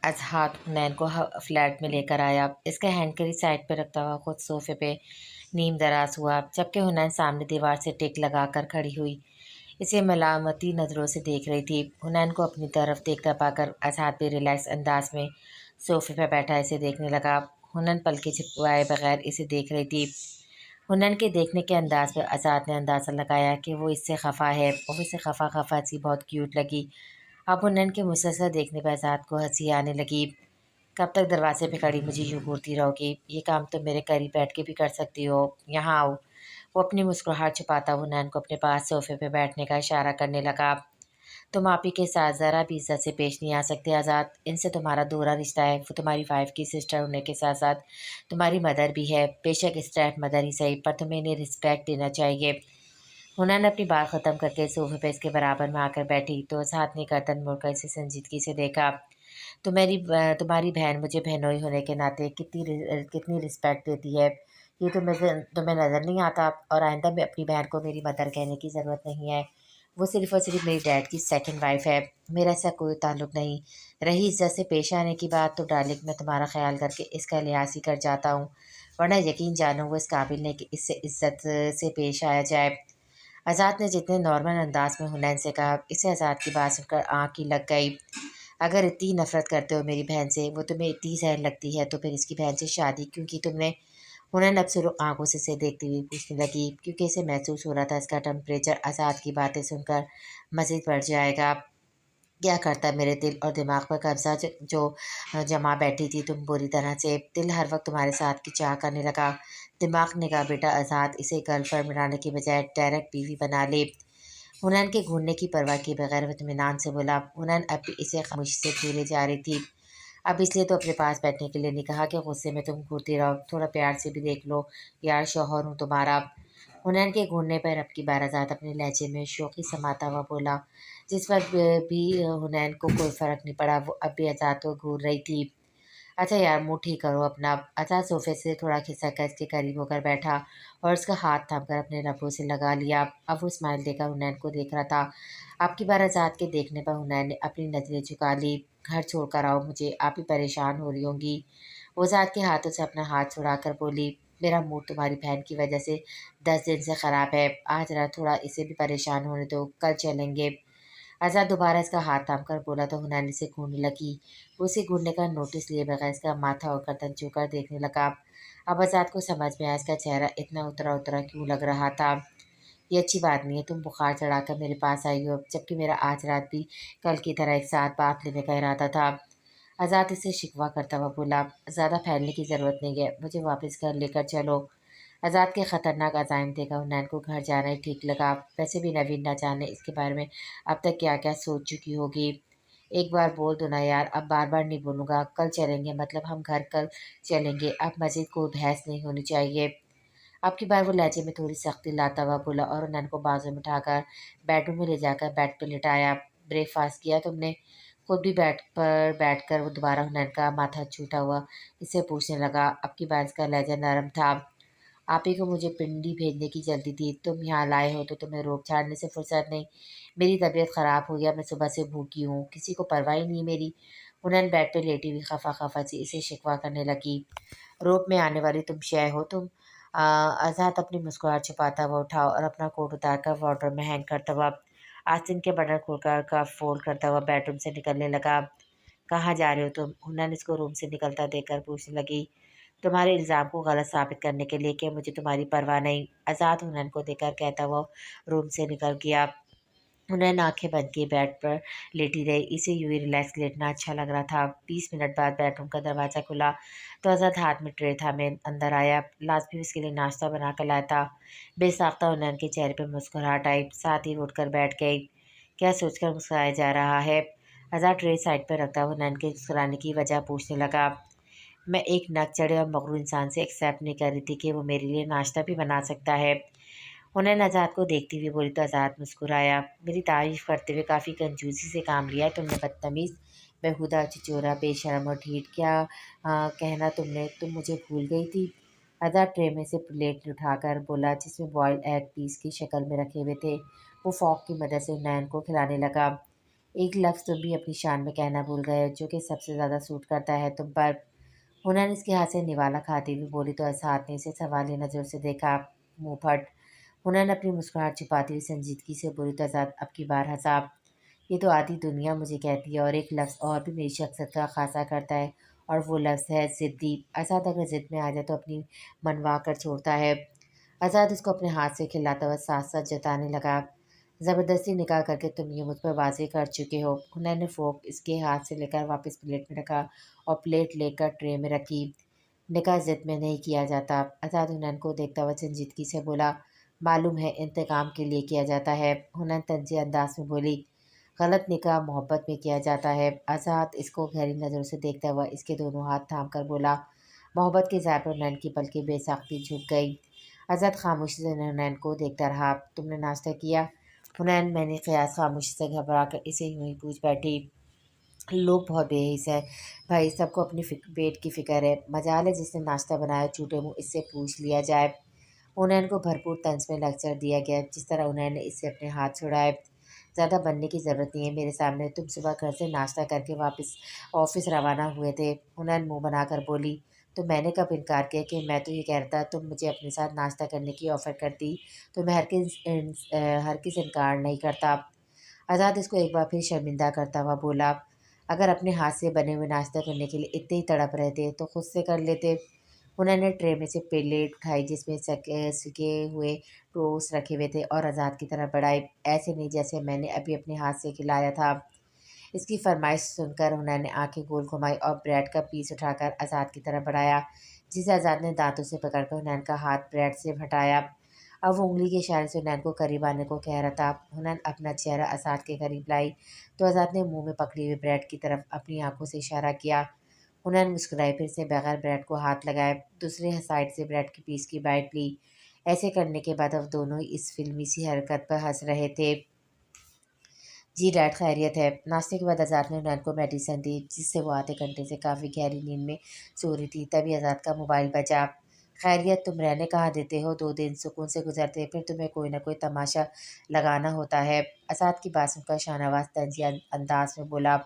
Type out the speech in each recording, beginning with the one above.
अजहात हुनैन को फ्लैट में लेकर आया। इसका हैंड कैरी साइड पर रखता हुआ खुद सोफे पे नीम दराज हुआ, जबकि हुनैन सामने दीवार से टिक लगाकर खड़ी हुई इसे मलामती नज़रों से देख रही थी। हुनैन को अपनी तरफ देखता पाकर अजहात भी रिलैक्स अंदाज में सोफे पर बैठा इसे देखने लगा। हुनैन पलके झपकाए बगैर इसे देख रही थी। हुनैन के देखने के अंदाज पर अजहात ने अंदाज़ा लगाया कि वो इससे खफा है। वो इसे खफा खफा सी बहुत क्यूट लगी। अब हुनैन के मुसलसल देखने पर अजहात को हंसी आने लगी। कब तक दरवाजे पे खड़ी मुझे यूँ घूरती रहोगी? ये काम तो मेरे करीब बैठ के भी कर सकती हो। यहाँ आओ। वो अपनी मुस्कुराहट छुपाता हुआ हुनैन को अपने पास सोफे पे बैठने का इशारा करने लगा। तुम आप ही के साथ ज़रा भी इज़्ज़त से पेश नहीं आ सकते आज़ाद। इनसे तुम्हारा दोहरा रिश्ता है। वो तुम्हारी वाइफ़ की सिस्टर होने के साथ-साथ तुम्हारी मदर भी है। बेशक स्टेप मदर ही सही, पर तुम्हें इन्हें रिस्पेक्ट देना चाहिए। हुनैन अपनी बात ख़त्म करके सोफे पे इसके बराबर में आकर बैठी तो अज़हात ने गर्दन मोड़कर इसे संजीदगी से देखा। तुम्हारी बहन मुझे बहनोई होने के नाते कितनी रिस्पेक्ट देती है, ये तुम्हें नज़र नहीं आता? और आइंदा में अपनी बहन को मेरी मदर कहने की ज़रूरत नहीं है। वो सिर्फ़ और सिर्फ़ मेरी डैड की सेकंड वाइफ़ है। मेरा ऐसा कोई ताल्लुक़ नहीं। रही इज़्ज़त से पेश आने की बात, तो डार्लिंग मैं तुम्हारा ख़्याल करके इसका लिहाज़ ही कर जाता हूँ, वरना यकीन जानो वो इस काबिल नहीं कि इससे इज़्ज़त से पेश आया जाए। आज़ाद ने जितने नॉर्मल अंदाज में हुनैन से कहा, इसे आज़ाद की बात सुनकर आँख ही लग गई। अगर इतनी नफ़रत करते हो मेरी बहन से, वो तुम्हें इतनी जहर लगती है, तो फिर इसकी बहन से शादी क्यों की तुमने? हुनैन अब शुरू आंखों से इसे देखती हुई पूछने लगी, क्योंकि इसे महसूस हो रहा था इसका टेम्परेचर आज़ाद की बातें सुनकर मज़ीद बढ़ जाएगा। क्या करता मेरे दिल और दिमाग पर कब्जा जो जमा बैठी थी तुम बुरी तरह से। दिल हर वक्त तुम्हारे साथ की चाह करने लगा। दिमाग ने कहा, बेटा आज़ाद, इसे गर्लफ्रेंड बनाने की बजाय डायरेक्ट बीवी बना ले। हुनैन के घूरने की परवाह किए बगैर वह इत्मीनान से बोला। हुनैन अब भी इसे खामोशी से घूरे जा रही थी। अब इसलिए तो अपने पास बैठने के लिए नहीं कहा कि गुस्से में तुम घूरती रहो, थोड़ा प्यार से भी देख लो, यार शौहर हूँ तुम्हारा। हुनैन के घूरने पर अब की बार आज़ाद अपने लहजे में शौक़ी समाता हुआ बोला। जिस वक्त भी हुनैन को कोई फ़र्क नहीं पड़ा, वो अब भी आज़ाद को घूर रही थी। अच्छा यार, मुँह ठीक करो अपना। आज़ाद सोफ़े से थोड़ा खिसक कर इसके करीब होकर बैठा और उसका हाथ थामकर अपने लबों से लगा लिया। अब वो स्माइल देकर हुनैन को देख रहा था। अब की बार आज़ाद के देखने पर हुनैन ने अपनी नज़रें झुका ली। घर छोड़कर आओ मुझे, आप ही परेशान हो रही होंगी। वो आज़ाद के हाथों से अपना हाथ छुड़ाकर बोली, मेरा मूड तुम्हारी बहन की वजह से 10 दिन से ख़राब है। आज रात थोड़ा इसे भी परेशान होने दो, कल चलेंगे। आज़ाद दोबारा इसका हाथ थामकर बोला तो हुनैन इसे घूरने लगी। वो इसे घूरने का नोटिस लिए बगैर इसका माथा और गर्दन छूकर देखने लगा। अब आज़ाद को समझ में आया इसका चेहरा इतना उतरा उतरा क्यों लग रहा था। ये अच्छी बात नहीं है, तुम बुखार चढ़ाकर मेरे पास आई हो, जबकि मेरा आज रात भी कल की तरह एक साथ बात लेने का इरादा था। आज़ाद इसे शिकवा करता हुआ बोला, ज़्यादा फैलने की ज़रूरत नहीं है, मुझे वापस घर लेकर चलो। आज़ाद के ख़तरनाक अज़ाइम देखकर हुनैन को घर जाना ही ठीक लगा। वैसे भी नवीन न जाने इसके बारे में अब तक क्या-क्या सोच चुकी होगी। एक बार बोल दो ना यार, अब बार-बार नहीं बोलूँगा। कल चलेंगे मतलब हम घर कल चलेंगे, अब मज़ीद कोई बहस नहीं होनी चाहिए। अब की बार वो लहजे में थोड़ी सख्ती लाता हुआ बोला और हुनैन को बाजू में उठाकर बेडरूम में ले जाकर बेड पे लिटाया। ब्रेकफ़ास्ट किया तुमने? खुद भी बेड पर बैठकर वो दोबारा हुनैन का माथा छूता हुआ इससे पूछने लगा। अब की बार इसका लहज़ा नरम था। आप ही को मुझे पिंडी भेजने की जल्दी थी। तुम यहाँ लाए हो तो तुम्हें रोब झाड़ने से फुर्सत नहीं। मेरी तबीयत ख़राब हो गया, मैं सुबह से भूखी हूँ, किसी को परवाह ही नहीं मेरी। हुनैन बेड पे लेटी हुई खफा-खफा सी इसे शिकवा करने लगी। रोब में आने वाली तुम शय हो तुम। आज़ाद अपनी मुस्कुराहट छुपाता हुआ उठा और अपना कोट उतारकर वार्डरोब में हैंग करता हुआ आस्तीन के बटन खोलकर कफ फोल्ड करता हुआ बेडरूम से निकलने लगा। कहाँ जा रहे हो तुम? हुनैन इसको रूम से निकलता देखकर पूछने लगी। तुम्हारे इल्ज़ाम को गलत साबित करने के लिए कि मुझे तुम्हारी परवाह नहीं। आज़ाद हुनैन को देखकर कहता हुआ रूम से निकल गया। हुनैन आंखें बंद किए बेड पर लेटी रही। इसे यूं ही रिलैक्स लेटना अच्छा लग रहा था। 20 मिनट बाद बेडरूम का दरवाज़ा खुला तो आज़ाद हाथ में ट्रे था में अंदर आया। लाजमी उसके लिए नाश्ता बना कर लाया था। बेसाख्ता हुनैन के चेहरे पर मुस्कुराहट आई, साथ ही वो उठकर बैठ गई। क्या सोचकर मुस्कुराया जा रहा है? आज़ाद ट्रे साइड पर रखता हुनैन के मुस्कुराने की वजह पूछने लगा। मैं एक नकचढ़े और मगरूर इंसान से एक्सेप्ट नहीं कर रही थी कि वो मेरे लिए नाश्ता भी बना सकता है। हुनैन आज़ाद को देखती हुई बोली तो आज़ाद मुस्कुराया। मेरी तारीफ़ करते हुए काफ़ी कंजूसी से काम लिया है तुमने, बदतमीज़, बेहुदा, छिछोरा, बेशर्म और ढीठ। क्या कहना तुमने? तुम मुझे भूल गई थी? आज़ाद ट्रे में से प्लेट उठाकर बोला जिसमें बॉइल्ड एग पीस की शक्ल में रखे हुए थे। वो फ़ॉर्क की मदद से हुनैन को खिलाने लगा। एक लफ्ज़ तुम भी अपनी शान में कहना भूल गए हो, जो कि सबसे ज़्यादा सूट करता है तुम पर। हुनैन इसके हाथ से निवाला खाती हुई बोली तो असाद ने इसे सवालिया नज़रों से देखा। मुंह फट। हुनैन अपनी मुस्कुराहट छुपाती हुई संजीदगी से बोली तो आज़ाद अब की बार हंसा। ये तो आधी दुनिया मुझे कहती है, और एक लफ्ज़ और भी मेरी शख्सियत का खासा करता है, और वो लफ्ज़ है ज़िद्दी। आज़ाद अगर ज़िद में आ जाए तो अपनी मनवा कर छोड़ता है। आज़ाद उसको अपने हाथ से खिलाता हुआ साथ साथ जताने लगा, ज़बरदस्ती निकाह करके तुम ये मुझ पर वाज़ेह कर चुके हो। हुनैन ने फ़ोर्क इसके हाथ से लेकर वापस प्लेट में रखा और प्लेट लेकर ट्रे में रखी। निकाह ज़िद में नहीं किया जाता। आज़ाद हुनैन को देखता हुआ संजीदगी से बोला, मालूम है इंतकाम के लिए किया जाता है। हुनैन तंज़ी अंदाज में बोली, गलत निकाह मोहब्बत में किया जाता है। आज़ाद इसको गहरी नज़रों से देखता हुआ इसके दोनों हाथ थाम कर बोला, मोहब्बत के ज़ाय पर हुनैन की पलकें बेसाख्ती झुक गई। आज़ाद खामोशी से हुनैन को देखता रहा। तुमने नाश्ता किया? हुनैन मैंने क़यास खामोशी से घबरा कर इसे यूं ही पूछ बैठी। लोग बहुत बेहिस है भाई, सबको अपनी पेट की फ़िक्र है। मजाल है जिसने नाश्ता बनाया झूठे मुँह इससे पूछ लिया जाए। हुनैन को भरपूर तंज में लेक्चर दिया गया। जिस तरह हुनैन ने इससे अपने हाथ छुड़ाए। ज़्यादा बनने की ज़रूरत नहीं है मेरे सामने। तुम सुबह घर से नाश्ता करके वापस ऑफिस रवाना हुए थे। हुनैन मुंह बनाकर बोली, तो मैंने कब इनकार किया कि मैं तो ये कह रहा था तुम मुझे अपने साथ नाश्ता करने की ऑफ़र करती तो मैं हर किस इनकार नहीं करता। आज़ाद इसको एक बार फिर शर्मिंदा करता हुआ बोला, अगर अपने हाथ से बने हुए नाश्ता करने के लिए इतने ही तड़प रहे थे तो खुद से कर लेते। उन्होंने ट्रे में से प्लेट उठाई जिसमें सिके हुए टोस्ट रखे हुए थे और आज़ाद की तरफ बढ़ाई, ऐसे नहीं जैसे मैंने अभी अपने हाथ से खिलाया था। इसकी फरमाइश सुनकर उन्होंने आंखें गोल घुमाई और ब्रेड का पीस उठाकर आज़ाद की तरफ बढ़ाया, जिसे आज़ाद ने दांतों से पकड़कर हुनैन का हाथ ब्रेड से हटाया। अब वो उंगली के इशारे से हुनैन को करीब आने को कह रहा था। हुनैन अपना चेहरा आज़ाद के करीब लाई तो आज़ाद ने मुंह में पकड़ी हुई ब्रेड की तरफ अपनी आंखों से इशारा किया। हुनैन मुस्कुराई, फिर से बगैर ब्रेड को हाथ लगाए दूसरे साइड से ब्रेड के पीस की बाइट ली। ऐसे करने के बाद अब दोनों ही इस फिल्मी सी हरकत पर हंस रहे थे। जी डैड, खैरियत है। नाश्ते के बाद आज़ाद ने हुनैन को मेडिसिन दी जिससे वो आधे घंटे से काफ़ी गहरी नींद में सो रही थी। तभी आज़ाद का मोबाइल बजा। खैरियत, तुम रहने कहाँ देते हो? 2 दिन सुकून से गुजरते फिर तुम्हें कोई ना कोई तमाशा लगाना होता है। आज़ाद की बात सुनकर शाहनवाज तंज़ी अंदाज में बोला,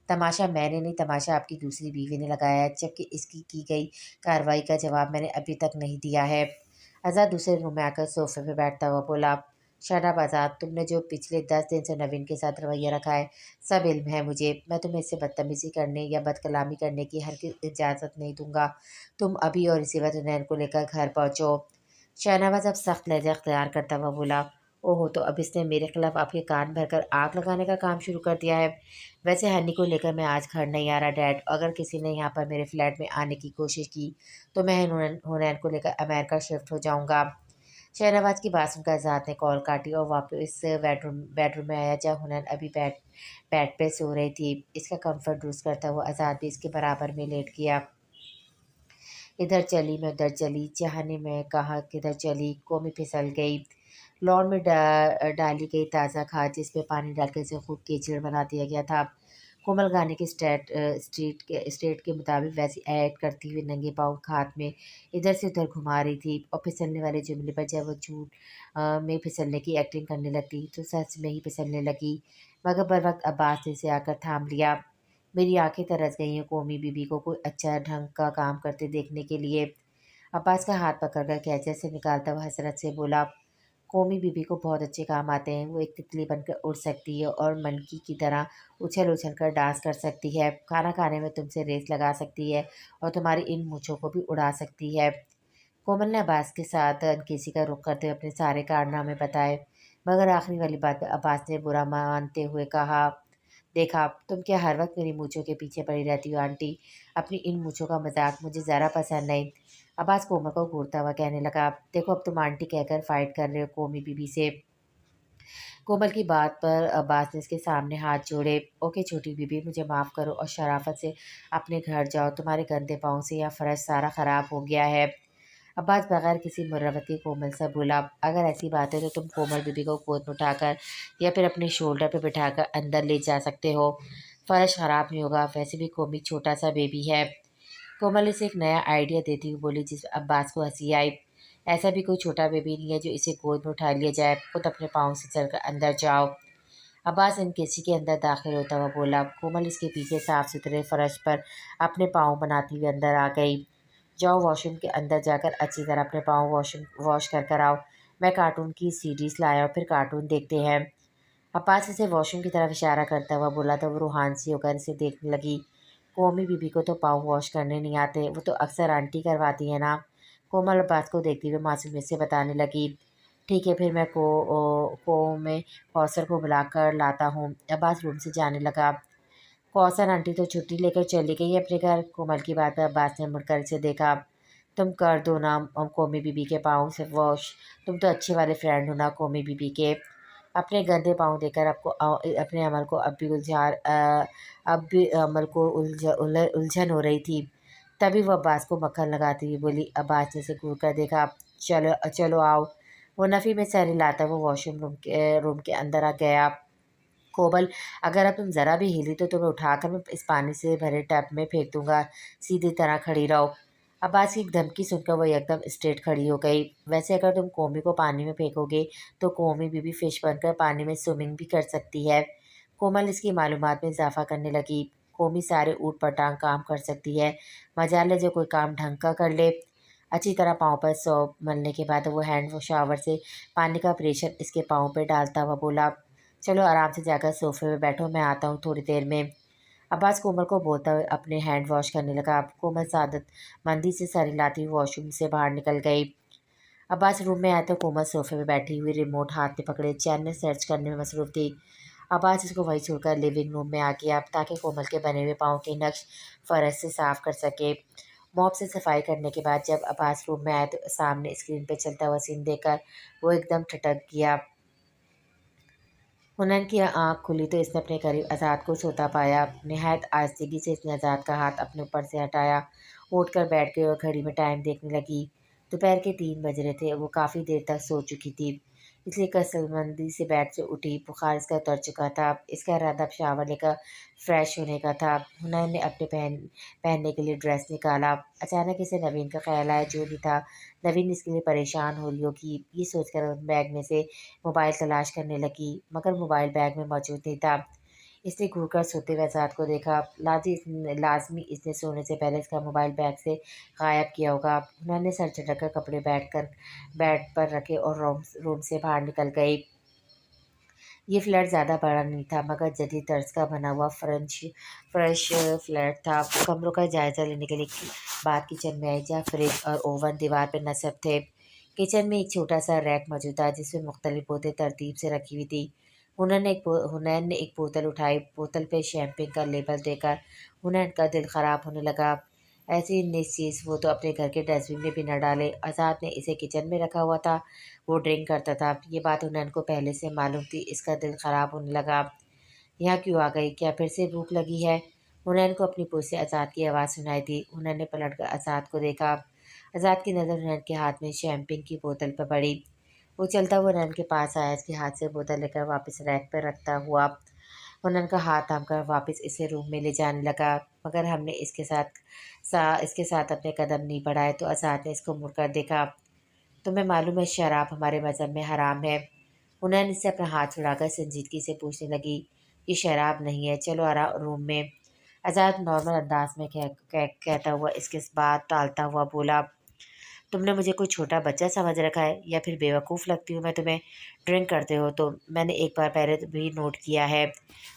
तमाशा मैंने नहीं, तमाशा आपकी दूसरी बीवी ने लगाया है, जबकि इसकी की गई कार्रवाई का जवाब मैंने अभी तक नहीं दिया है। आज़ाद दूसरे रूम में आकर सोफे पे बैठता हुआ बोला, शराब आज़ाद, तुमने जो पिछले 10 दिन से नवीन के साथ रवैया रखा है सब इल्म है मुझे। मैं तुम्हें इससे बदतमीज़ी करने या बदकलामी करने की हरगिज़ इजाज़त नहीं दूंगा। तुम अभी और इसी वक्त नैन को लेकर घर पहुँचो। शाहनवाज अब सख्त लहजा अख्तियार करता हुआ बोला, ओहो, तो अब इसने मेरे खिलाफ आपके कान भरकर आग लगाने का काम शुरू कर दिया है। वैसे हनी को लेकर मैं आज घर नहीं आ रहा डैड। अगर किसी ने यहाँ पर मेरे फ्लैट में आने की कोशिश की तो मैं हुनैन को लेकर अमेरिका शिफ्ट हो जाऊँगा। शहनवाज की बात सुनकर आज़ाद ने कॉल काटी और वापस बेडरूम में आया जहाँ हुनैन अभी बेड पे सो रही थी। इसका कंफर्ट दुरुस्त करता हुआ आज़ाद भी इसके बराबर में लेट गया। इधर चली मैं उधर चली, चाहने में कहाँ किधर चली, कोमी फिसल गई। लॉन में डाली गई ताज़ा खाद जिसमें पानी डालकर इसे खूब कीचड़ बना दिया गया था। कोमल गाने के स्टेट के मुताबिक वैसे ऐड करती हुई नंगे पाँव खाद में इधर से उधर घुमा रही थी और फिसलने वाले जुमले पर जब वो झूठ में फिसलने की एक्टिंग करने लगती तो सच में ही फिसलने लगी। मगर बर वक्त अब्बास ने इसे आकर थाम लिया। मेरी आंखें तरस गई हैं कौमी बीबी को कोई अच्छा ढंग का काम करते देखने के लिए। अब्बास का हाथ पकड़कर कैचे से निकालता हुआ हसरत से बोला, कौमी बीबी को बहुत अच्छे काम आते हैं। वो एक तितली बनकर उड़ सकती है और मनकी की तरह उछल उछल कर डांस कर सकती है। खाना खाने में तुमसे रेस लगा सकती है और तुम्हारी इन मूँछों को भी उड़ा सकती है। कोमल ने अब्बास के साथ किसी का रुख करते हुए अपने सारे कारनामे बताए, मगर आखिरी वाली बात पर अब्बास ने बुरा मानते हुए कहा, देखा तुम क्या हर वक्त मेरी मूँछों के पीछे पड़ी रहती हो आंटी। अपनी इन मूँछों का मजाक मुझे ज़रा पसंद नहीं। अब्बास कोमल को घूरता हुआ कहने लगा, देखो अब तुम आंटी कहकर फाइट कर रहे हो कौमी बीबी से। कोमल की बात पर अब्बास ने इसके सामने हाथ जोड़े, ओके छोटी बीबी, मुझे माफ़ करो और शराफत से अपने घर जाओ। तुम्हारे गंदे पाँव से यह फर्श सारा ख़राब हो गया है। अब्बास बगैर किसी मुरवत के कोमल से बोला, अगर ऐसी बात है तो तुम कोमल बीबी को गोद में उठाकर या फिर अपने शोल्डर पर बिठाकर अंदर ले जा सकते हो। फर्श ख़राब नहीं होगा, वैसे भी कोमी छोटा सा बेबी है। कोमल इसे एक नया आइडिया देती हुई बोली जिस अब्बास को हंसी आई। ऐसा भी कोई छोटा बेबी नहीं है जो इसे गोद में उठा लिया जाए, खुद अपने पाँव से चलकर अंदर जाओ। अब्बास इन किसी के अंदर दाखिल होता हुआ बोला। कोमल इसके पीछे साफ सुथरे फर्श पर अपने पाँव बनाती हुई अंदर आ गई। जाओ वॉशरूम के अंदर जाकर अच्छी तरह अपने पाँव वॉश कर कर आओ। मैं कार्टून की सीरीज लाया फिर कार्टून देखते हैं। अब्बास इसे वॉशरूम की तरफ इशारा करता हुआ बोला तो वो रूहान सी होकर इसे देखने लगी। कोमी बीबी को तो पाँव वॉश करने नहीं आते, वो तो अक्सर आंटी करवाती है ना। कोमल अब्बास को देखते हुए मासूमियत से बताने लगी। ठीक है फिर मैं को में कौसर को बुलाकर लाता हूँ। अब्बास रूम से जाने लगा। कौसर आंटी तो छुट्टी लेकर चली गई है अपने घर। कोमल की बात पर अब्बास ने मुड़कर इसे देखा। तुम कर दो ना कोमी बीबी के पाँव से वॉश। तुम तो अच्छे वाले फ्रेंड हो ना कोमी बीबी के। अपने गंदे पाँव देकर अपने अमल को अब भी अमल को उलझन हो रही थी। तभी वह अब्बास को मक्खन लगाती हुई बोली। अब्बास ने उसे घूर कर देखा। चलो चलो आओ। वो नफ़ी में सर हिलाता वो वॉशरूम रूम के अंदर आ गया। कोमल अगर अब तुम ज़रा भी हिली तो तुम्हें उठाकर मैं इस पानी से भरे टब में फेंक दूंगा। सीधी तरह खड़ी रहो। अब्बास की धमकी सुनकर वह एकदम स्ट्रेट खड़ी हो गई। वैसे अगर तुम कोमी को पानी में फेंकोगे तो कोमी भी फिश बनकर पानी में स्विमिंग भी कर सकती है। कोमल इसकी मालूमात में इजाफा करने लगी। कोमी सारे ऊट पटांग काम कर सकती है। मजाल है जो कोई काम ढंग का कर ले। अच्छी तरह पाँव पर सौंप मलने के बाद वो हैंड शावर से पानी का प्रेशर इसके पाँव पर डालता हुआ बोला। चलो आराम से जाकर सोफे में बैठो, मैं आता हूँ थोड़ी देर में। अब्बास कोमल को बोलता हुए अपने हैंड वॉश करने लगा। कोमल सादत मंदी से सर हिलाती हुई वॉशरूम से बाहर निकल गई। अब्बास रूम में आया तो कोमल सोफे में बैठी हुई रिमोट हाथ में पकड़े चैनल सर्च करने में मसरूफ थी। अब्बास इसको वही छोड़कर लिविंग रूम में आ गया ताकि कोमल के बने हुए पाँव के नक्श फरस से साफ कर सके। मॉप से सफाई करने के बाद जब अब्बास रूम में आया तो सामने स्क्रीन पर चलता हुआ सीन देखकर वो एकदम ठटक गया। हुनैन की आँख खुली तो इसने अपने करीब आज़ाद को सोता पाया। निहायत आहिस्तगी से इसने आज़ाद का हाथ अपने ऊपर से हटाया। उठकर बैठ गई और घड़ी में टाइम देखने लगी। दोपहर के 3 बज रहे थे। वो काफ़ी देर तक सो चुकी थी, इसलिए कसरमंदी से बेड से उठी। बुखार इसका उतर चुका था। इसका इरादा अब शावर लेकर फ्रेश होने का था। हुनैन ने अपने पहनने के लिए ड्रेस निकाला। अचानक इसे नवीन का ख्याल आया, जो भी था नवीन इसके लिए परेशान हो रही होगी। ये सोचकर उस बैग में से मोबाइल तलाश करने लगी, मगर मोबाइल बैग में मौजूद नहीं था। इसने घूरकर सोते हुए आज़ाद को देखा। लाजमी इसने सोने से पहले इसका मोबाइल बैग से गायब किया होगा। उन्होंने सर झटक कर कपड़े बेड पर रखे और रूम से बाहर निकल गई। ये फ्लैट ज़्यादा बड़ा नहीं था, मगर जदीद तर्ज का बना हुआ फ्रेश फ्लैट था। कमरों का जायज़ा लेने के लिए बाद किचन में आई, जहाँ फ्रिज और ओवन दीवार पर नस्ब थे। किचन में एक छोटा सा रैक मौजूद था जिसमें मुख्तलिफ बोतलें तरतीब से रखी हुई थी। हुनैन ने एक बोतल उठाई। बोतल पे शैम्पेन का लेबल देखकर हुनैन का दिल ख़राब होने लगा। ऐसी निश्चीज़ वो तो अपने घर के डस्टबिन में भी न डाले। आज़ाद ने इसे किचन में रखा हुआ था, वो ड्रिंक करता था। ये बात हुनैन को पहले से मालूम थी। इसका दिल ख़राब होने लगा। यहाँ क्यों आ गई? क्या फिर से भूख लगी है? हुनैन को अपनी पूछ से आज़ाद की आवाज़ सुनाई दी। हुनैन ने पलट कर आज़ाद को देखा। आज़ाद की नज़र हुनैन के हाथ में शैम्पेन की बोतल पर पड़ी। वो चलता हुआ हुनैन के पास आया, इसके हाथ से बोतल लेकर वापस रैक पर रखता हुआ हुनैन का हाथ थामकर वापस इसे रूम में ले जाने लगा। मगर हमने इसके साथ अपने कदम नहीं बढ़ाए तो आज़ाद ने इसको मुड़कर देखा। तुम्हें मालूम है शराब हमारे मज़हब में हराम है। हुनैन इससे अपना हाथ छुड़ाकर संजीदगी से पूछने लगी। ये शराब नहीं है, चलो रूम में। आज़ाद नॉर्मल अंदाज में कहता हुआ इसके बात टालता हुआ बोला। तुमने मुझे कोई छोटा बच्चा समझ रखा है या फिर बेवकूफ़ लगती हूँ मैं तुम्हें? ड्रिंक करते हो तो मैंने एक बार पहले भी नोट किया है।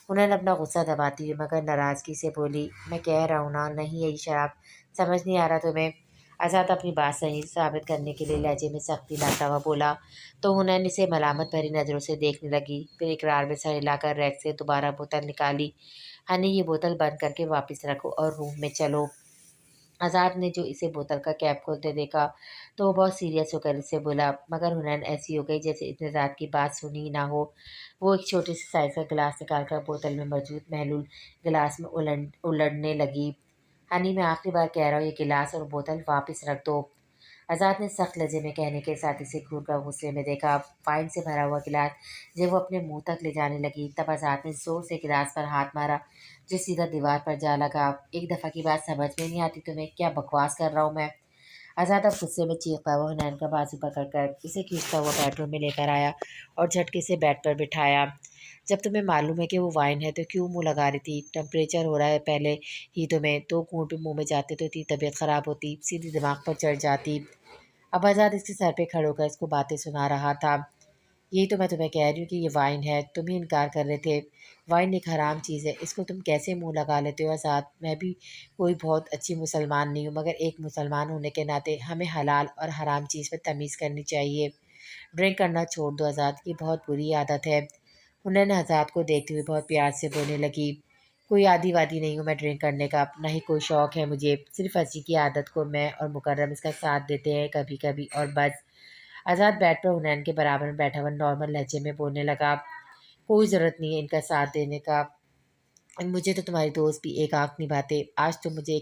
उन्होंने अपना गुस्सा दबाती हुई मगर नाराज़गी से बोली। मैं कह रहा हूँ ना, नहीं है ये शराब। समझ नहीं आ रहा तुम्हें? आज़ाद अपनी बात सही साबित करने के लिए लहजे में सख्ती लाता हुआ बोला। तो हुनैन इसे मलामत भरी नज़रों से देखने लगी, फिर इकरार में सर हिलाकर रैक से दोबारा बोतल निकाली। हनी, ये बोतल बंद करके वापस रखो और रूम में चलो। आज़ाद ने जो इसे बोतल का कैप खोलते देखा तो वो बहुत सीरियस होकर इससे बोला, मगर हुनैन ऐसी हो गई जैसे इसने ज़ात की बात सुनी ही ना हो। वो एक छोटे से साइज़ का गिलास निकालकर बोतल में मौजूद महलूल गिलास में उलटने लगी। हनी, मैं आखिरी बार कह रहा हूँ, ये गिलास और बोतल वापस रख दो। आज़ाद ने सख्त लहजे में कहने के साथ इसे घूर कर गुस्से में देखा। वाइन से भरा हुआ गिलास जब वो अपने मुंह तक ले जाने लगी तब आज़ाद ने जोर से गिलास पर हाथ मारा, जो सीधा दीवार पर जा लगा। एक दफ़ा की बात समझ में नहीं आती तुम्हें? क्या बकवास कर रहा हूँ मैं? आज़ाद अब गुस्से में चीखता हुआ हुनैन का बाजू पकड़कर इसे खींचता हुआ बेडरूम में लेकर आया और झटके से बेड पर बिठाया। जब तुम्हें मालूम है कि वो वाइन है तो क्यों मुँह लगा रही थी? टेम्परेचर हो रहा है पहले ही तुम्हें, 2 घूँट भी मुँह में जाते तो इतनी तबीयत ख़राब होती, सीधी दिमाग पर चढ़ जाती। अब आज़ाद इसके सर पे खड़े होकर इसको बातें सुना रहा था। यही तो मैं तुम्हें कह रही हूँ कि ये वाइन है, तुम ही इनकार कर रहे थे। वाइन एक हराम चीज़ है, इसको तुम कैसे मुँह लगा लेते हो आज़ाद? मैं भी कोई बहुत अच्छी मुसलमान नहीं हूँ, मगर एक मुसलमान होने के नाते हमें हलाल और हराम चीज़ में तमीज़ करनी चाहिए। ड्रिंक करना छोड़ दो आज़ाद, ये बहुत बुरी आदत है। उन्होंने आज़ाद को देखते हुए बहुत प्यार से बोलने लगी, कोई आदी-वादी नहीं हूँ मैं ड्रिंक करने का, ना ही कोई शौक़ है मुझे, सिर्फ़ हँसी की आदत को मैं और मुकर्रम इसका साथ देते हैं कभी-कभी और बस। आज़ाद बेड पर हुनैन के बराबर में बैठा हुआ नॉर्मल लहजे में बोलने लगा, कोई ज़रूरत नहीं है इनका साथ देने का। मुझे तो तुम्हारे दोस्त भी एक आँख निभाते। आज तुम मुझे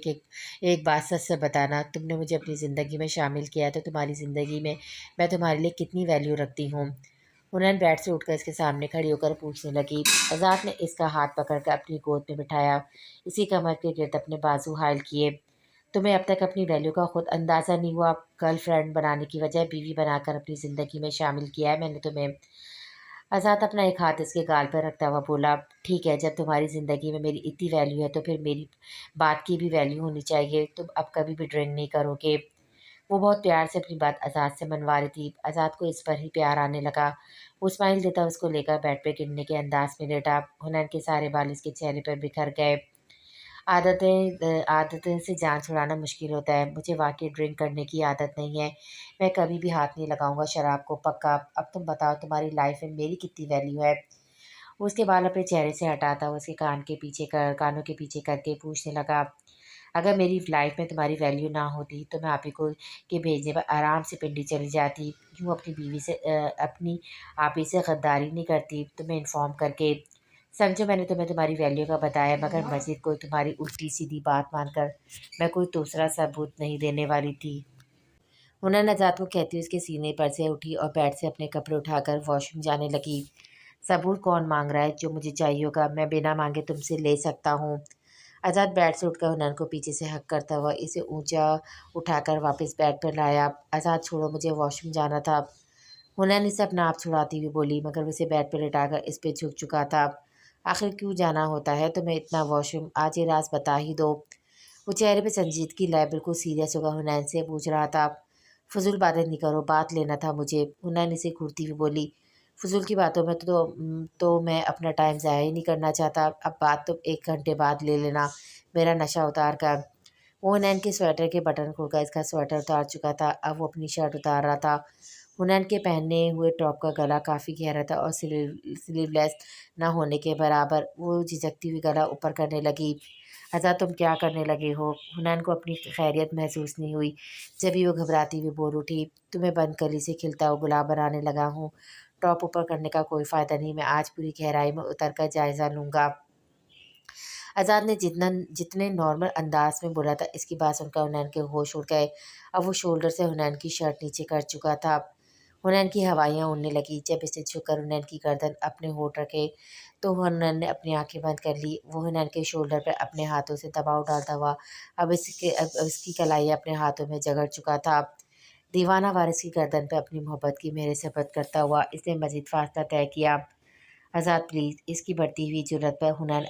एक बात सच-सच बताना, तुमने मुझे अपनी ज़िंदगी में शामिल किया है तो तुम्हारी ज़िंदगी में मैं तुम्हारे लिए कितनी वैल्यू रखती हूँ। हुनैन बेड से उठकर इसके सामने खड़ी होकर पूछने लगी। आज़ाद ने इसका हाथ पकड़कर अपनी गोद में बिठाया, इसी कमर के गिर्द अपने बाजू हायल किए। तुम्हें अब तक अपनी वैल्यू का खुद अंदाज़ा नहीं हुआ। गर्लफ्रेंड बनाने की बजाय बीवी बनाकर अपनी ज़िंदगी में शामिल किया है मैंने तुम्हें। आज़ाद अपना एक हाथ इसके गाल पर रखता हुआ बोला, ठीक है, जब तुम्हारी ज़िंदगी में मेरी इतनी वैल्यू है तो फिर मेरी बात की भी वैल्यू होनी चाहिए। तुम अब कभी भी ड्रिंक नहीं करोगे। वो बहुत प्यार से अपनी बात आज़ाद से मनवा रही थी। आज़ाद को इस पर ही प्यार आने लगा। वो स्माइल देता उसको लेकर बेड पे गिरने के अंदाज में लेटा। हुनैन के सारे बाल इसके चेहरे पर बिखर गए। आदतें से जान छुड़ाना मुश्किल होता है। मुझे वाक़ई ड्रिंक करने की आदत नहीं है। मैं कभी भी हाथ नहीं लगाऊँगा शराब को, पक्का। अब तुम बताओ तुम्हारी लाइफ़ में मेरी कितनी वैल्यू है? वो उसके बाल अपने चेहरे से हटाता हुआ उसके कानों के पीछे करके पूछने लगा, अगर मेरी लाइफ़ में तुम्हारी वैल्यू ना होती तो मैं आप ही को के भेजने पर आराम से पिंडी चली जाती। क्यों अपनी आप ही से गद्दारी नहीं करती तुम्हें इन्फॉर्म करके। समझो मैंने तुम्हें तुम्हारी वैल्यू का बताया, मगर मज़ीद कोई तुम्हारी उल्टी-सीधी बात मानकर मैं कोई दूसरा सबूत नहीं देने वाली थी। हुनर नज़ात को कहती हुई उसके सीने पर से उठी और बेड से अपने कपड़े उठाकर वॉशरूम जाने लगी। सबूत कौन माँग रहा है? जो मुझे चाहिए होगा मैं बिना माँगे तुमसे ले सकता हूँ। आज़ाद बेड से उठकर हुनैन को पीछे से हग करता हुआ इसे ऊँचा उठाकर वापस बेड पर लाया। आज़ाद छोड़ो, मुझे वॉशरूम जाना था। हुनैन इसे अपना आप छुड़ाती हुई बोली, मगर वो इसे बेड पर लेटाकर इस पे झुक चुका था। आखिर क्यों जाना होता है तुम्हें इतना वॉशरूम? आज ये राज बता ही दो। वो चेहरे पे संजीदगी लाए बिल्कुल सीरियस होकर हुनैन से पूछ रहा था। फ़ुज़ूल बातें नहीं करो, बात लेना था मुझे। हुनैन इसे घूरती हुई बोली, फ़ुज़ूल की बातों में तो मैं अपना टाइम ज़ाया ही नहीं करना चाहता। अब बात तो 1 घंटे बाद ले लेना, मेरा नशा उतार कर। वो हुनैन के स्वेटर के बटन खोलकर इसका स्वेटर उतार चुका था। अब वो अपनी शर्ट उतार रहा था। हुनैन के पहने हुए टॉप का गला काफ़ी गहरा था और स्लीवलेस न होने के बराबर। वो झिझकती हुई गला ऊपर करने लगी। अज़ा तुम क्या करने लगे हो? हुनैन को अपनी खैरियत महसूस नहीं हुई। जभी वो घबराती हुई बोल उठी, तुम्हें बंद कली से खिलता हुआ गुलाब बनाने लगा हूँ। टॉप ऊपर करने का कोई फ़ायदा नहीं, मैं आज पूरी गहराई में उतर कर जायज़ा लूँगा। आज़ाद ने जितने नॉर्मल अंदाज में बोला था, इसकी बात सुनकर हुनैन के होश उड़ गए। अब वो शोल्डर से हुनैन की शर्ट नीचे कर चुका था। हुनैन की हवाइयाँ उड़ने लगी। जब इसने झुककर हुनैन की गर्दन अपने होंठ रखे तो हुनैन ने अपनी आंखें बंद कर ली। वो हुनैन के शोल्डर पर अपने हाथों से दबाव डालता हुआ अब इसकी कलाई अपने हाथों में जकड़ चुका था। दीवाना वारिस की गर्दन पर अपनी मोहब्बत की मेरे शपथ करता हुआ इसने मज़ीद फासला तय किया। आज़ाद प्लीज़। इसकी बढ़ती हुई ज़रूरत पर हुनैन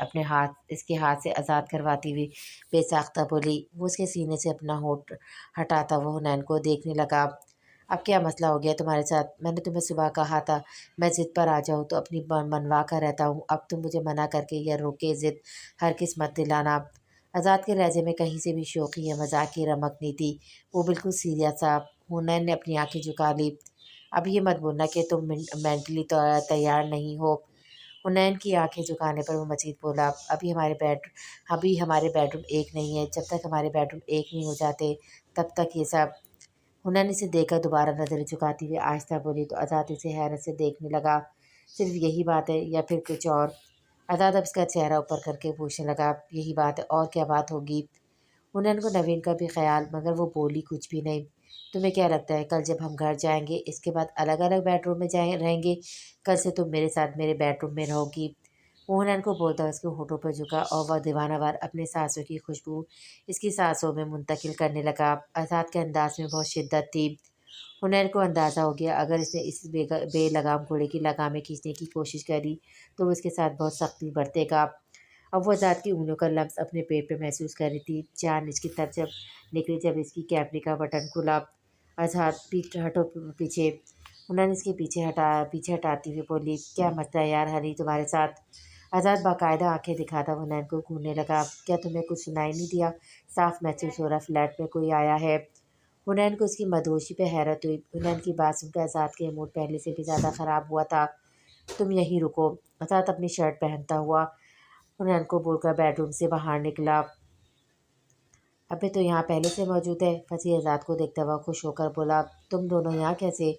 इसके हाथ से आज़ाद करवाती हुई बेसाख्ता बोली। वो उसके सीने से अपना होंठ हटाता हुआ हुनैन को देखने लगा। अब क्या मसला हो गया तुम्हारे साथ? मैंने तुम्हें सुबह कहा था मैं ज़िद पर आ जाऊँ तो अपनी मनवा कर रहता हूँ। अब तुम मुझे मना करके या रोक के ज़िद हरगिज़ मत दिलाना। आज़ाद के लहजे में कहीं से भी शोखी या मज़ाक की रमक नहीं थी। वो बिल्कुल सीरियस था। हुनैन ने अपनी आँखें झुका ली। अब ये मत बोलना कि तुम मेंटली तैयार नहीं हो। हुनैन की आंखें झुकाने पर वो मजीद बोला, अभी हमारे बेडरूम एक नहीं है। जब तक हमारे बेडरूम एक नहीं हो जाते तब तक ये सब। हुनैन इसे देखकर दोबारा नज़रें झुकाती हुई आहिस्ता बोली तो आज़ाद इसे हैरत से देखने लगा। सिर्फ यही बात है या फिर कुछ और? आज़ाद अब इसका चेहरा ऊपर करके पूछने लगा, यही बात है, और क्या बात होगी? हुनैन को नवीन का भी ख़्याल, मगर वो बोली कुछ भी नहीं। तुम्हें क्या लगता है कल जब हम घर जाएँगे इसके बाद अलग-अलग बेडरूम में जाए रहेंगे? कल से तुम मेरे साथ मेरे बेडरूम में रहोगी। वो हुनैन को बोलता उसके होठों पर झुका और वह दीवानावार अपने सांसों की खुशबू इसकी सांसों में मुंतकिल करने लगा। आज़ाद के अंदाज में बहुत शिद्दत थी। हुनैन को अंदाज़ा हो गया अगर इसने इस बेलगाम घोड़े की लगामें खींचने की कोशिश करी तो वो इसके साथ बहुत सख्ती बरतेगा। अब वो आज़ाद की उंगलियों का लम्स अपने पेट पे महसूस कर रही थी। जान इसकी तब जब निकली जब इसकी कैपरी का बटन खुला। आज़ाद पीठ हटो पीछे। उन्होंने इसके पीछे हटाती हुई बोली, क्या मसला है यार हरी तुम्हारे साथ? आज़ाद बाकायदा आंखें दिखाता हुनैन को घूरने लगा। क्या तुम्हें कुछ सुनाई नहीं दिया? साफ महसूस हो रहा फ्लैट में कोई आया है। हुनैन को उसकी मदहोशी पे हैरत हुई। हुनैन की बात सुनकर आज़ाद के मूड पहले से भी ज़्यादा ख़राब हुआ था। तुम यहीं रुको। आज़ाद अपनी शर्ट पहनता हुआ हुनैन को बोलकर बेडरूम से बाहर निकला। अबे तो यहाँ पहले से मौजूद है। फंसी आज़ाद को देखता हुआ खुश होकर बोला, तुम दोनों यहाँ कैसे?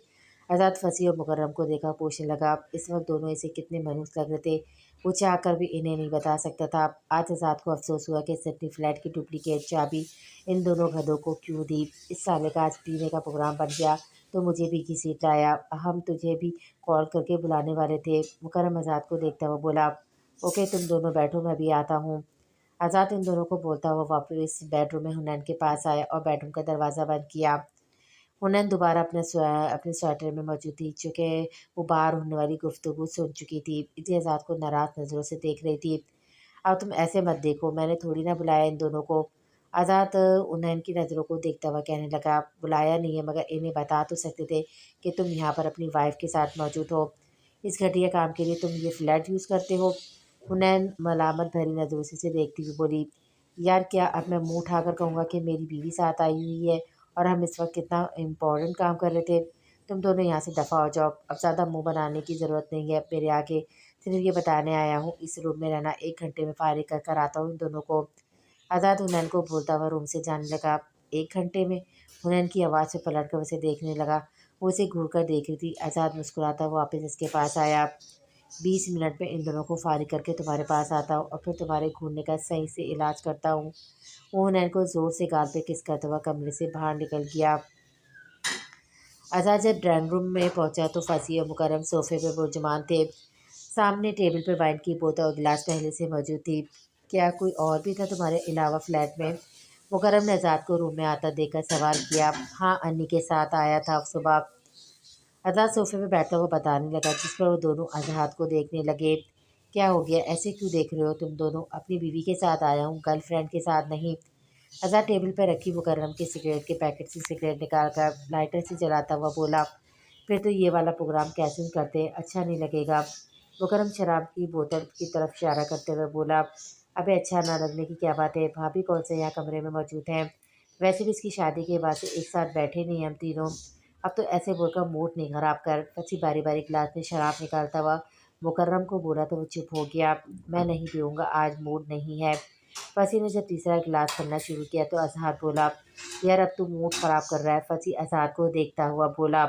आज़ाद फंसी और मुकर्रम को देखा पूछने लगा। इस वक्त दोनों इसे कितने मनहूस लग रहे थे वो चाह कर भी इन्हें नहीं बता सकता था। आज आज़ाद को अफसोस हुआ कि इसने अपनी फ्लैट की डुप्लीकेट चाबी इन दोनों गधों को क्यों दी। इस साले का आज पीने का प्रोग्राम बन गया तो मुझे भी घसीट लाया। हम तुझे भी कॉल करके बुलाने वाले थे। मुकर्रम आज़ाद को देखता हुआ बोला, ओके तुम दोनों बैठो मैं भी आता हूँ। आज़ाद इन दोनों को बोलता हुआ वापस बेडरूम में हुनैन के पास आया और बेडरूम का दरवाज़ा बंद किया। हुनैन दोबारा अपने स्वेटर में मौजूद थी, चूँकि वो बाहर होने वाली गुफ्तगू सुन चुकी थी, इसलिए आज़ाद को नाराज़ नज़रों से देख रही थी। अब तुम ऐसे मत देखो, मैंने थोड़ी ना बुलाया इन दोनों को। आज़ाद हुनैन की नज़रों को देखता हुआ कहने लगा, बुलाया नहीं है मगर इन्हें बता तो सकते थे कि तुम यहाँ पर अपनी वाइफ़ के साथ मौजूद हो। इस घटिया काम के लिए तुम ये फ्लैट यूज़ करते हो। हुनैन मलामत भरी नज़रों से इसे देखती हुई बोली, यार क्या अब मैं मुँह उठाकर कहूँगा कि मेरी बीवी साथ आई हुई है और हम इस वक्त कितना इम्पोर्टेंट काम कर रहे थे। तुम दोनों यहाँ से दफ़ा हो जाओ। अब ज़्यादा मुँह बनाने की ज़रूरत नहीं है मेरे आगे। सिर्फ ये बताने आया हूँ इस रूम में रहना 1 घंटे में फ़ारिग कर कर आता हूँ इन दोनों को। आज़ाद हुनैन को बोलता हुआ रूम से जाने लगा। 1 घंटे में? हुनैन की आवाज़ से पलट कर उसे देखने लगा। वो उसे घूर कर देख रही थी। आज़ाद मुस्कुराता हुआ वापस इसके पास आया। 20 मिनट में इन दोनों को फारिग करके तुम्हारे पास आता हूँ और फिर तुम्हारे घूरने का सही से इलाज करता हूँ। वो हुनैन को ज़ोर से गाल पे किस करता हुआ कमरे से बाहर निकल गया। आज़ाद जब ड्राइंग रूम में पहुंचा तो फसी और मुकर्रम सोफे पर बुर्जुमान थे। सामने टेबल पर वाइन की बोतल और गिलास पहले से मौजूद थी। क्या कोई और भी था तुम्हारे अलावा फ्लैट में? मुकर्रम ने आज़ाद को रूम में आता देखकर सवाल किया। हाँ, अन्नी के साथ आया था सुबह। आज़ाद सोफे पे बैठा हुआ बताने लगा, जिस पर वो दोनों आज़ाद को देखने लगे। क्या हो गया, ऐसे क्यों देख रहे हो तुम दोनों? अपनी बीवी के साथ आया हूँ, गर्लफ्रेंड के साथ नहीं। आज़ाद टेबल पर रखी मुकर्रम के सिगरेट के पैकेट से सिगरेट निकाल कर लाइटर से जलाता हुआ बोला, फिर तो ये वाला प्रोग्राम कैंसिल करते हैं, अच्छा नहीं लगेगा। मुकर्रम शराब की बोतल की तरफ इशारा करते हुए बोला, अबे अच्छा ना लगने की क्या बात है, भाभी कौन से यहाँ कमरे में मौजूद हैं? वैसे भी इसकी शादी के बाद से एक साथ बैठे नहीं हम तीनों। अब तो ऐसे बोलकर मूड नहीं खराब कर। फंसी बारी बारी गिलास में शराब निकालता हुआ मुकर्रम को बोला तो वो चुप हो गया। मैं नहीं पीऊँगा, आज मूड नहीं है। फंसी ने जब तीसरा गिलास करना शुरू किया तो अजहर बोला, यार अब तू मूड ख़राब कर रहा है। फंसी अजहर को देखता हुआ बोला,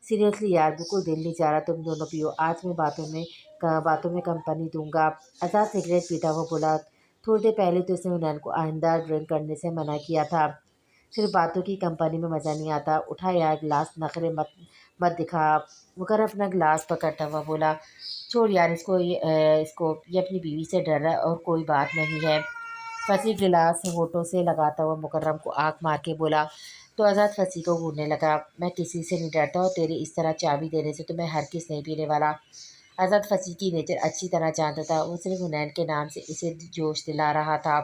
सीरियसली यार बिल्कुल दिल नहीं चाह रहा तुम दोनों पियो, आज मैं बातों में कंपनी दूंगा। अजहर सिगरेट पीता हुआ बोला, थोड़ी देर पहले तो इसने हुनैन को आइंदा ड्रिंक करने से मना किया था। सिर्फ बातों की कंपनी में मज़ा नहीं आता। उठा यार गिलास, नखरे मत मत दिखा। मुकर्रम अपना गिलास पकड़ता हुआ बोला, छोड़ यार इसको, ये अपनी बीवी से डर रहा है और कोई बात नहीं है। फंसी गिलास होठों से लगाता हुआ मुकर्रम को आँख मार के बोला तो आज़ाद फंसी को घूरने लगा। मैं किसी से नहीं डरता और तेरे इस तरह चाबी देने से तो मैं हर किस नहीं पीने वाला। आज़ाद फंसी की नेचर अच्छी तरह जानता था। वो सिर्फ हुनैन के नाम से इसे जोश दिला रहा था।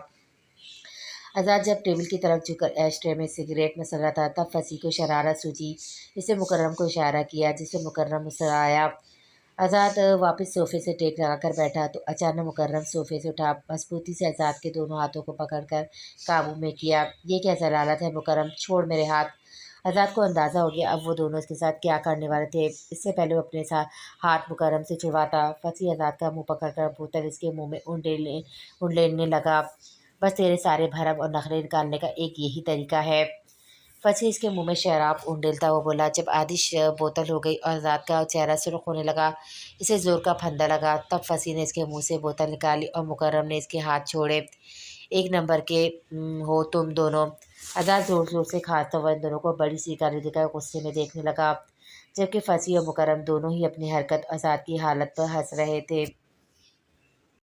आज़ाद जब टेबल की तरफ झुककर एश में सिगरेट मसल रहा था तब फंसी को शरारत सूझी। इसे मुकर्रम को इशारा किया जिससे मुकर्रम मुस्कराया। आज़ाद वापस सोफे से टेक लगाकर बैठा तो अचानक मुकर्रम सोफे से उठा, मजबूती से आज़ाद के दोनों हाथों को पकड़कर काबू में किया। ये क्या जलालत है मुकर्रम, छोड़ मेरे हाथ। आज़ाद को अंदाज़ा हो गया अब वो दोनों इसके साथ क्या करने वाले थे। इससे पहले वो अपने साथ हाथ मुकर्रम से छुड़वाता। फंसी आज़ाद का मुंह पकड़कर बोतल इसके मुंह में उंडेलने लगा। बस तेरे सारे भरम और नखरे निकालने का एक यही तरीका है। फंसी इसके मुंह में शराब उंडेलता हुआ बोला। जब आधी बोतल हो गई और आज़ाद का चेहरा सुर्ख होने लगा, इसे ज़ोर का फंदा लगा, तब फंसी ने इसके मुंह से बोतल निकाली और मुकर्रम ने इसके हाथ छोड़े। एक नंबर के हो तुम दोनों। आज़ाद ज़ोर ज़ोर से खांसता हुआ इन दोनों को बड़ी सीकारी देकर गुस्से में देखने लगा, जबकि फंसी और मुकर्रम दोनों ही अपनी हरकत आज़ाद की हालत पर हंस रहे थे।